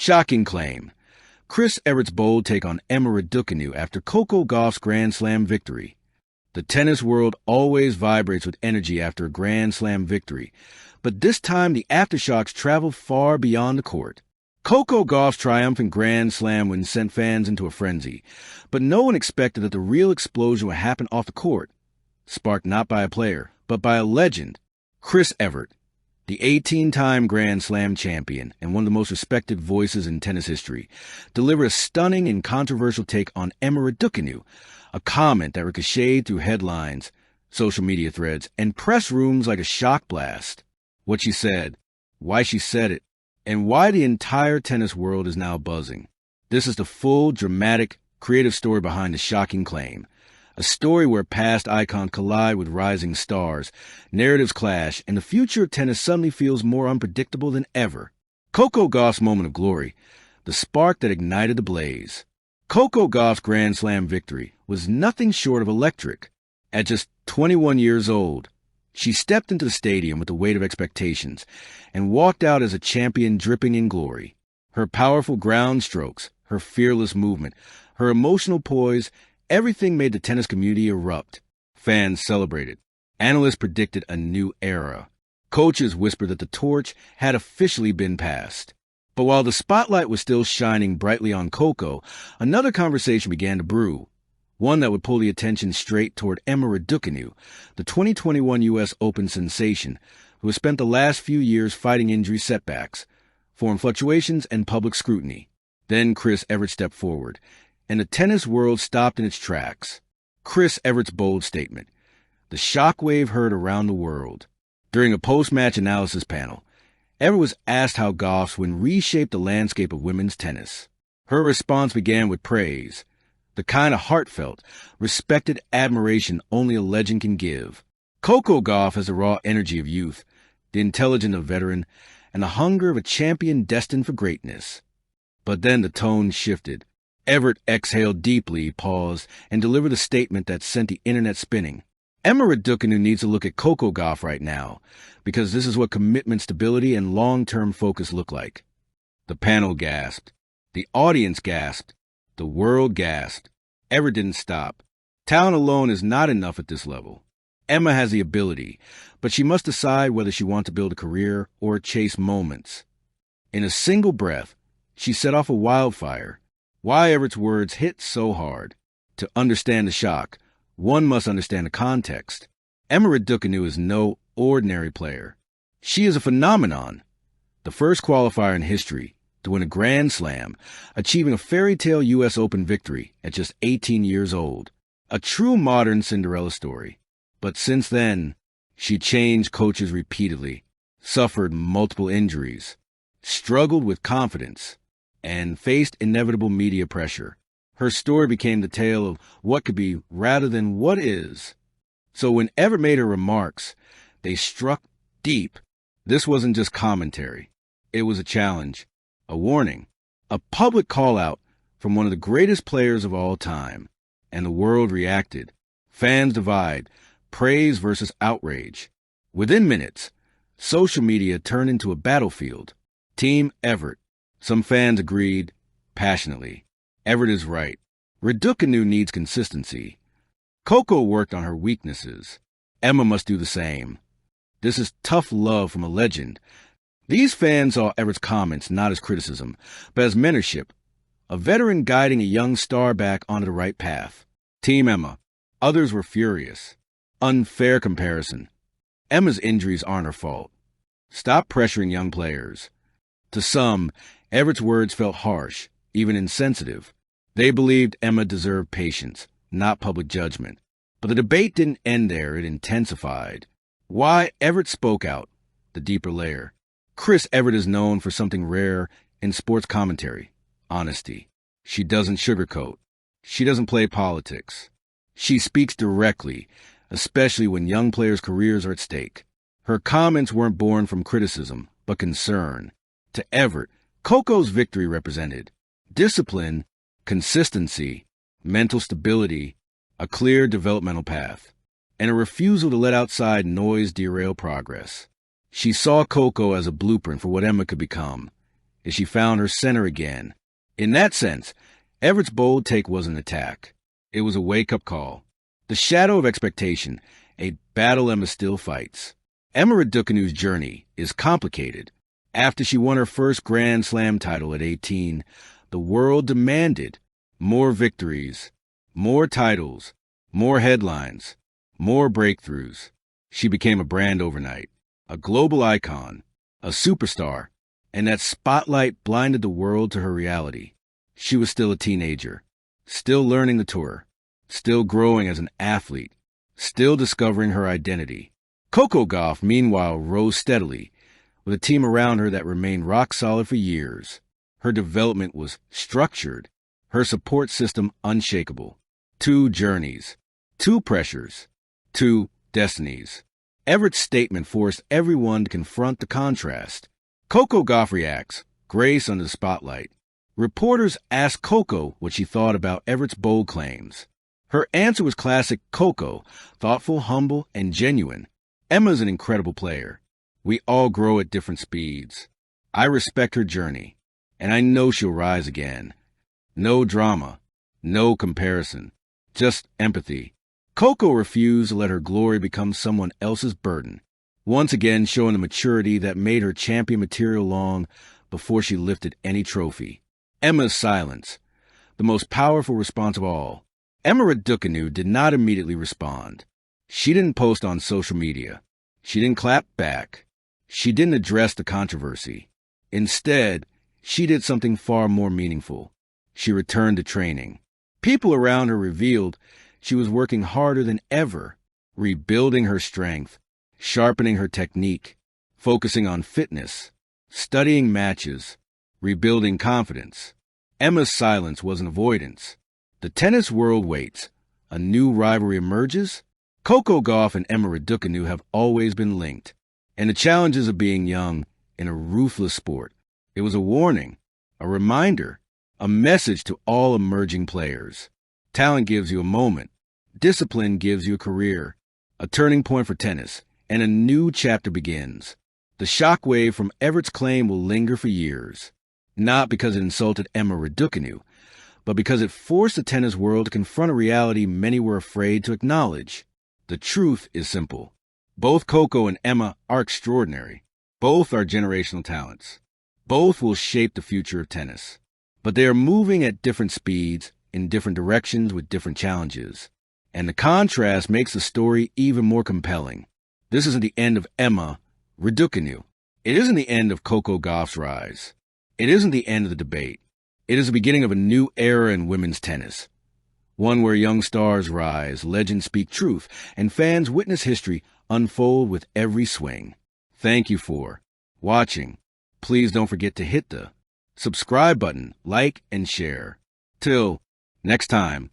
Shocking claim. Chris Evert's bold take on Emma Raducanu after Coco Gauff's Grand Slam victory. The tennis world always vibrates with energy after a Grand Slam victory, but this time the aftershocks traveled far beyond the court. Coco Gauff's triumphant Grand Slam win sent fans into a frenzy, but no one expected that the real explosion would happen off the court, sparked not by a player, but by a legend, Chris Evert, the 18-time Grand Slam champion and one of the most respected voices in tennis history, delivered a stunning and controversial take on Emma Raducanu, a comment that ricocheted through headlines, social media threads, and press rooms like a shock blast. What she said, why she said it, and why the entire tennis world is now buzzing. This is the full, dramatic, creative story behind the shocking claim. A story where past icons collide with rising stars, narratives clash, and the future of tennis suddenly feels more unpredictable than ever. Coco Gauff's moment of glory, the spark that ignited the blaze. Coco Gauff's Grand Slam victory was nothing short of electric. At just 21 years old, she stepped into the stadium with the weight of expectations and walked out as a champion dripping in glory. Her powerful ground strokes, her fearless movement, her emotional poise, everything made the tennis community erupt. Fans celebrated. Analysts predicted a new era. Coaches whispered that the torch had officially been passed. But while the spotlight was still shining brightly on Coco, another conversation began to brew. One that would pull the attention straight toward Emma Raducanu, the 2021 U.S. Open sensation, who has spent the last few years fighting injury setbacks, form fluctuations, and public scrutiny. Then Chris Evert stepped forward, and the tennis world stopped in its tracks. Chris Evert's bold statement. The shockwave heard around the world. During a post-match analysis panel, Evert was asked how Gauff's win reshaped the landscape of women's tennis. Her response began with praise, the kind of heartfelt, respected admiration only a legend can give. Coco Gauff has the raw energy of youth, the intelligence of a veteran, and the hunger of a champion destined for greatness. But then the tone shifted. Evert exhaled deeply, paused, and delivered a statement that sent the internet spinning. Emma Raducanu needs to look at Coco Gauff right now, because this is what commitment, stability, and long-term focus look like. The panel gasped. The audience gasped. The world gasped. Evert didn't stop. Talent alone is not enough at this level. Emma has the ability, but she must decide whether she wants to build a career or chase moments. In a single breath, she set off a wildfire. Why Evert's words hit so hard? To understand the shock, one must understand the context. Emma Raducanu is no ordinary player. She is a phenomenon. The first qualifier in history to win a Grand Slam, achieving a fairy tale U.S. Open victory at just 18 years old. A true modern Cinderella story. But since then, she changed coaches repeatedly, suffered multiple injuries, struggled with confidence, and faced inevitable media pressure. Her story became the tale of what could be rather than what is. So when Evert made her remarks, they struck deep. This wasn't just commentary. It was a challenge, a warning, a public call-out from one of the greatest players of all time. And the world reacted. Fans divide, praise versus outrage. Within minutes, social media turned into a battlefield. Team Evert. Some fans agreed passionately. Evert is right. Raducanu needs consistency. Coco worked on her weaknesses. Emma must do the same. This is tough love from a legend. These fans saw Evert's comments not as criticism, but as mentorship, a veteran guiding a young star back onto the right path. Team Emma. Others were furious. Unfair comparison. Emma's injuries aren't her fault. Stop pressuring young players. To some, Evert's words felt harsh, even insensitive. They believed Emma deserved patience, not public judgment. But the debate didn't end there, it intensified. Why Evert spoke out, the deeper layer. Chris Evert is known for something rare in sports commentary, honesty. She doesn't sugarcoat. She doesn't play politics. She speaks directly, especially when young players' careers are at stake. Her comments weren't born from criticism, but concern. To Evert, Coco's victory represented discipline, consistency, mental stability, a clear developmental path, and a refusal to let outside noise derail progress. She saw Coco as a blueprint for what Emma could become. as she found her center again. In that sense, Everett's bold take was an attack. It was a wake-up call. The shadow of expectation, a battle Emma still fights. Emma Raducanu's journey is complicated. After she won her first Grand Slam title at 18, the world demanded more victories, more titles, more headlines, more breakthroughs. She became a brand overnight, a global icon, a superstar, and that spotlight blinded the world to her reality. She was still a teenager, still learning the tour, still growing as an athlete, still discovering her identity. Coco Gauff, meanwhile, rose steadily, with a team around her that remained rock solid for years. Her development was structured, her support system unshakable. 2 journeys, 2 pressures, 2 destinies. Everett's statement forced everyone to confront the contrast. Coco Gauff reacts, grace under the spotlight. Reporters asked Coco what she thought about Everett's bold claims. Her answer was classic Coco, thoughtful, humble, and genuine. Emma's an incredible player. We all grow at different speeds. I respect her journey, and I know she'll rise again. No drama, no comparison, just empathy. Coco refused to let her glory become someone else's burden, once again showing the maturity that made her champion material long before she lifted any trophy. Emma's silence, the most powerful response of all. Emma Raducanu did not immediately respond. She didn't post on social media. She didn't clap back. She didn't address the controversy. Instead, she did something far more meaningful. She returned to training. People around her revealed she was working harder than ever, rebuilding her strength, sharpening her technique, focusing on fitness, studying matches, rebuilding confidence. Emma's silence wasn't avoidance. The tennis world waits. A new rivalry emerges. Coco Gauff and Emma Raducanu have always been linked. And the challenges of being young in a ruthless sport. It was a warning, a reminder, a message to all emerging players. Talent gives you a moment. Discipline gives you a career. A turning point for tennis. And a new chapter begins. The shockwave from Everett's claim will linger for years. Not because it insulted Emma Raducanu, but because it forced the tennis world to confront a reality many were afraid to acknowledge. The truth is simple. Both Coco and Emma are extraordinary. Both are generational talents. Both will shape the future of tennis. But they are moving at different speeds, in different directions with different challenges. And the contrast makes the story even more compelling. This isn't the end of Emma Raducanu. It isn't the end of Coco Gauff's rise. It isn't the end of the debate. It is the beginning of a new era in women's tennis. One where young stars rise, legends speak truth, and fans witness history unfold with every swing. Thank you for watching. Please don't forget to hit the subscribe button, like, and share. Till next time.